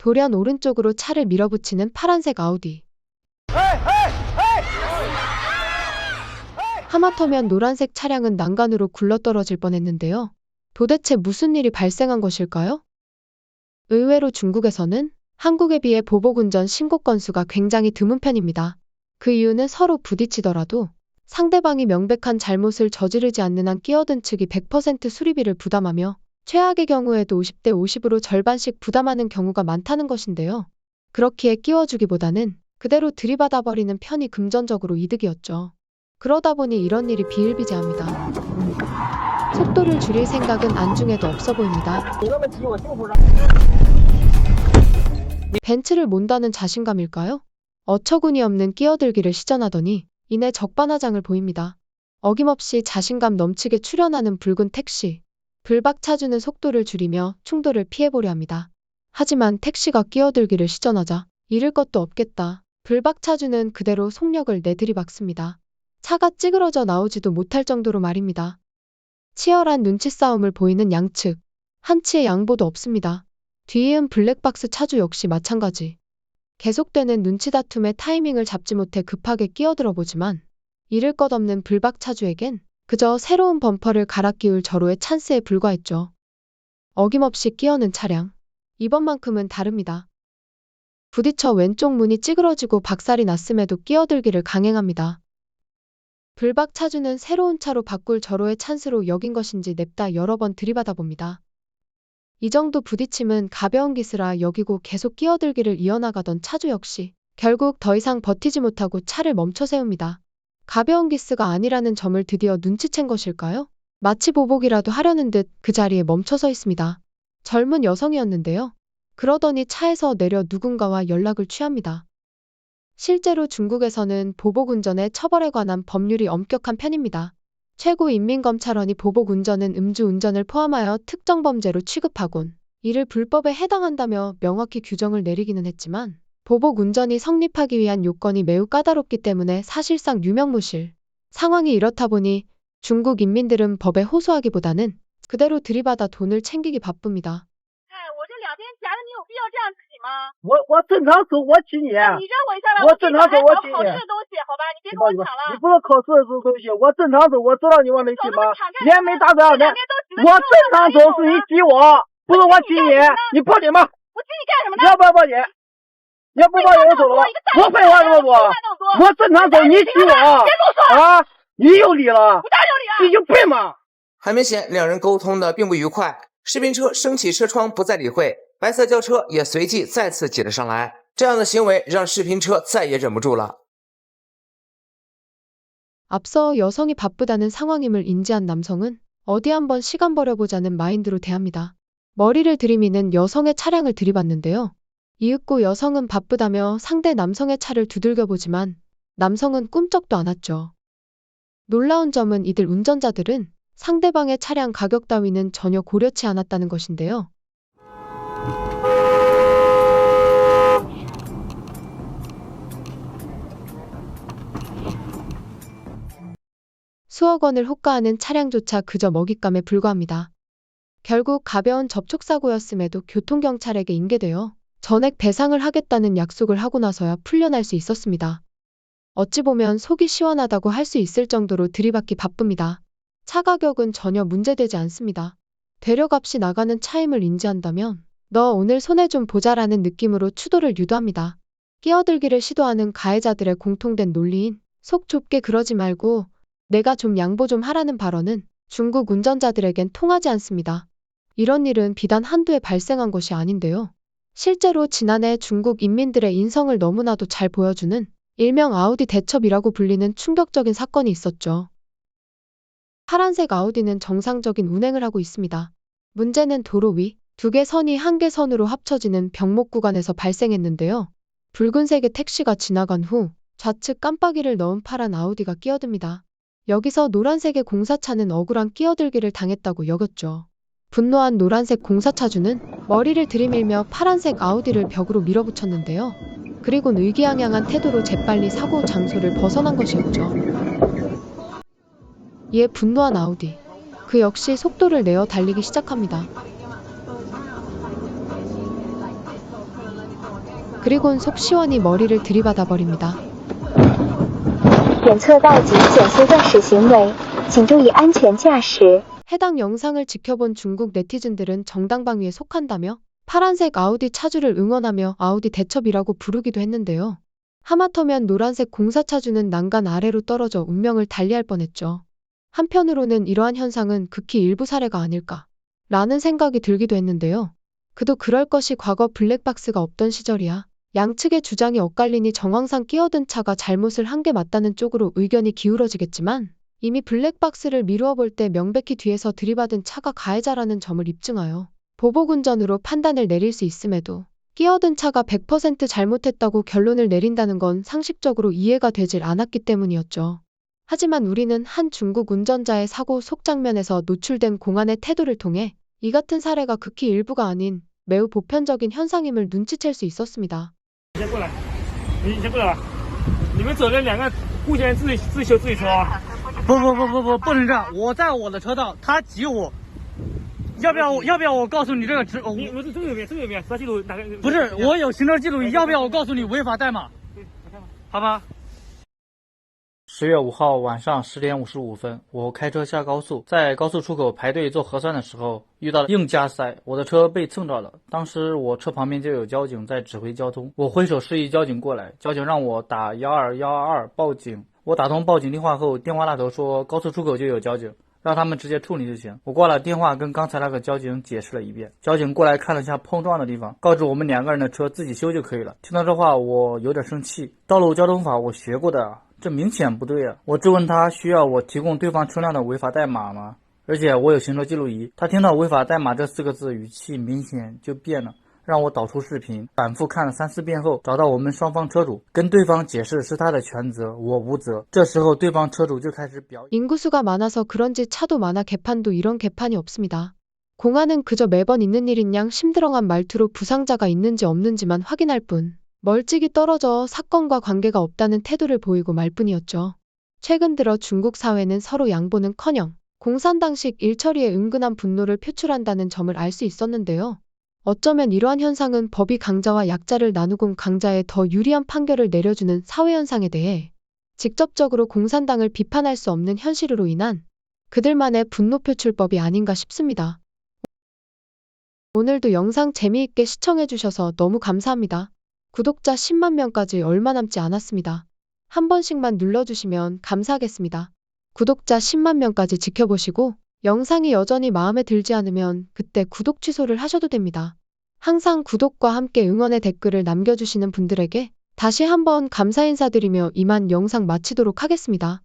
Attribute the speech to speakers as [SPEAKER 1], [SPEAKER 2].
[SPEAKER 1] 돌연 오른쪽으로 차를 밀어붙이는 파란색 아우디. 하마터면 노란색 차량은 난간으로 굴러떨어질 뻔했는데요. 도대체 무슨 일이 발생한 것일까요? 의외로 중국에서는 한국에 비해 보복운전 신고 건수가 굉장히 드문 편입니다. 그 이유는 서로 부딪히더라도 상대방이 명백한 잘못을 저지르지 않는 한 끼어든 측이 100% 수리비를 부담하며 최악의 경우에도 50대 50으로 절반씩 부담하는 경우가 많다는 것인데요. 그렇기에 끼워주기보다는 그대로 들이받아버리는 편이 금전적으로 이득이었죠. 그러다 보니 이런 일이 비일비재합니다. 속도를 줄일 생각은 안중에도 없어 보입니다. 벤츠를 몬다는 자신감일까요? 어처구니 없는 끼어들기를 시전하더니 이내 적반하장을 보입니다. 어김없이 자신감 넘치게 출현하는 붉은 택시. 불박차주는 속도를 줄이며 충돌을 피해보려 합니다. 하지만 택시가 끼어들기를 시전하자 잃을 것도 없겠다. 불박차주는 그대로 속력을 내들이박습니다. 차가 찌그러져 나오지도 못할 정도로 말입니다. 치열한 눈치 싸움을 보이는 양측. 한치의 양보도 없습니다. 뒤이은 블랙박스 차주 역시 마찬가지. 계속되는 눈치 다툼의 타이밍을 잡지 못해 급하게 끼어들어 보지만 잃을 것 없는 불박 차주에겐 그저 새로운 범퍼를 갈아 끼울 절호의 찬스에 불과했죠. 어김없이 끼어는 차량. 이번만큼은 다릅니다. 부딪혀 왼쪽 문이 찌그러지고 박살이 났음에도 끼어들기를 강행합니다. 불박 차주는 새로운 차로 바꿀 절호의 찬스로 여긴 것인지 냅다 여러 번 들이받아 봅니다. 이 정도 부딪힘은 가벼운 기스라 여기고 계속 끼어들기를 이어나가던 차주 역시 결국 더 이상 버티지 못하고 차를 멈춰 세웁니다. 가벼운 기스가 아니라는 점을 드디어 눈치챈 것일까요? 마치 보복이라도 하려는 듯 그 자리에 멈춰서 있습니다. 젊은 여성이었는데요. 그러더니 차에서 내려 누군가와 연락을 취합니다. 실제로 중국에서는 보복운전의 처벌에 관한 법률이 엄격한 편입니다. 최고인민검찰원이 보복운전은 음주운전을 포함하여 특정범죄로 취급하곤 이를 불법에 해당한다며 명확히 규정을 내리기는 했지만 보복운전이 성립하기 위한 요건이 매우 까다롭기 때문에 사실상 유명무실. 상황이 이렇다 보니 중국 인민들은 법에 호소하기보다는 그대로 들이받아 돈을 챙기기 바쁩니다.
[SPEAKER 2] 我正常走，我骑你。你让我一下吧，我正常走，我骑你。考试的东西，好吧，你别跟我抢了。你不是考试的时候东西，我正常走，我知道你往哪骑吗？连没打仗的，我正常走是你挤我，不是我挤你，你报警吧。我挤你干什么呢？你要不要报警？你要不报警我走了。我废话这么多，我正常走，你挤我啊！你有理了，我当然有理了，你有病吗？
[SPEAKER 3] 很明显，两人沟通的并不愉快。视频车升起车窗不再理会，白色轿车也随即再次挤了上来。这样的行为让视频车再也忍不住了。
[SPEAKER 1] 앞서 여성이 바쁘다는 상황임을 인지한 남성은 어디 한번 시간 버려보자는 마인드로 대합니다. 머리를 들이미는 여성의 차량을 들이받는데요. 이윽고 여성은 바쁘다며 상대 남성의 차를 두들겨보지만 남성은 꿈쩍도 않았죠. 놀라운 점은 이들 운전자들은 상대방의 차량 가격 따위는 전혀 고려치 않았다는 것인데요. 수억 원을 호가하는 차량조차 그저 먹잇감에 불과합니다. 결국 가벼운 접촉사고였음에도 교통경찰에게 인계되어 전액 배상을 하겠다는 약속을 하고 나서야 풀려날 수 있었습니다. 어찌 보면 속이 시원하다고 할 수 있을 정도로 들이받기 바쁩니다. 차 가격은 전혀 문제되지 않습니다. 대려값이 나가는 차임을 인지한다면 너 오늘 손해 좀 보자라는 느낌으로 추돌을 유도합니다. 끼어들기를 시도하는 가해자들의 공통된 논리인 속 좁게 그러지 말고 내가 좀 양보 좀 하라는 발언은 중국 운전자들에겐 통하지 않습니다. 이런 일은 비단 한두에 발생한 것이 아닌데요. 실제로 지난해 중국 인민들의 인성을 너무나도 잘 보여주는 일명 아우디 대첩이라고 불리는 충격적인 사건이 있었죠. 파란색 아우디는 정상적인 운행을 하고 있습니다. 문제는 도로 위 두 개 선이 한 개 선으로 합쳐지는 병목 구간에서 발생했는데요. 붉은색의 택시가 지나간 후 좌측 깜빡이를 넣은 파란 아우디가 끼어듭니다. 여기서 노란색의 공사차는 억울한 끼어들기를 당했다고 여겼죠. 분노한 노란색 공사차주는 머리를 들이밀며 파란색 아우디를 벽으로 밀어붙였는데요. 그리곤 의기양양한 태도로 재빨리 사고 장소를 벗어난 것이었죠. 이에 분노한 아우디. 그 역시 속도를 내어 달리기 시작합니다. 그리곤 속 시원히 머리를 들이받아 버립니다.
[SPEAKER 4] 检测到及检修驾驶行为，请注意安全驾驶。
[SPEAKER 1] 해당 영상을 지켜본 중국 네티즌들은 정당방위에 속한다며 파란색 아우디 차주를 응원하며 아우디 대첩이라고 부르기도 했는데요. 하마터면 노란색 공사차주는 난간 아래로 떨어져 운명을 달리할 뻔했죠. 한편으로는 이러한 현상은 극히 일부 사례가 아닐까 라는 생각이 들기도 했는데요. 그도 그럴 것이 과거 블랙박스가 없던 시절이야. 양측의 주장이 엇갈리니 정황상 끼어든 차가 잘못을 한 게 맞다는 쪽으로 의견이 기울어지겠지만 이미 블랙박스를 미루어 볼 때 명백히 뒤에서 들이받은 차가 가해자라는 점을 입증하여 보복운전으로 판단을 내릴 수 있음에도 끼어든 차가 100% 잘못했다고 결론을 내린다는 건 상식적으로 이해가 되질 않았기 때문이었죠. 하지만 우리는 한 중국 운전자의 사고 속장면에서 노출된 공안의 태도를 통해 이 같은 사례가 극히 일부가 아닌 매우 보편적인 현상임을 눈치챌 수 있었습니다.
[SPEAKER 5] 你先过来，你先过来吧。你们走这两个互相自修自己车啊！不能这样！我在我的车道，他挤我，要不要我告诉你这个你不是这个有没有？啥记录哪个？不是，我有行车记录仪，要不要我告诉你违法代码？好吧。
[SPEAKER 6] 10月5号晚上10点55分，我开车下高速，在高速出口排队做核酸的时候，遇到了硬加塞，我的车被蹭着了。当时我车旁边就有交警在指挥交通，我挥手示意交警过来，交警让我打12122报警。我打通报警电话后，电话那头说高速出口就有交警，让他们直接处理就行。我挂了电话，跟刚才那个交警解释了一遍。交警过来看了下碰撞的地方，告知我们2个人的车自己修就可以了。听到这话，我有点生气。道路交通法我学过的。 这明显不对啊！我质问他需要我提供对方车辆的违法代码吗？而且我有行车记录仪。他听到违法代码这4个字，语气明显就变了，让我导出视频，反复看了3、4遍后，找到我们双方车主，跟对方解释是他的全责，我无责。这时候对方车主就开始表演。
[SPEAKER 1] 인구수가 많아서 그런지 차도 많아 개판도 이런 개판이 없습니다. 공안은 그저 매번 있는 일인 양 심드렁한 말투로 부상자가 있는지 없는지만 확인할 뿐. 멀찍이 떨어져 사건과 관계가 없다는 태도를 보이고 말 뿐이었죠. 최근 들어 중국 사회는 서로 양보는커녕 공산당식 일처리에 은근한 분노를 표출한다는 점을 알 수 있었는데요. 어쩌면 이러한 현상은 법이 강자와 약자를 나누곤 강자에 더 유리한 판결을 내려주는 사회현상에 대해 직접적으로 공산당을 비판할 수 없는 현실으로 인한 그들만의 분노 표출법이 아닌가 싶습니다. 오늘도 영상 재미있게 시청해주셔서 너무 감사합니다. 구독자 10만 명까지 얼마 남지 않았습니다. 한 번씩만 눌러주시면 감사하겠습니다. 구독자 10만 명까지 지켜보시고 영상이 여전히 마음에 들지 않으면 그때 구독 취소를 하셔도 됩니다. 항상 구독과 함께 응원의 댓글을 남겨주시는 분들에게 다시 한번 감사 인사드리며 이만 영상 마치도록 하겠습니다.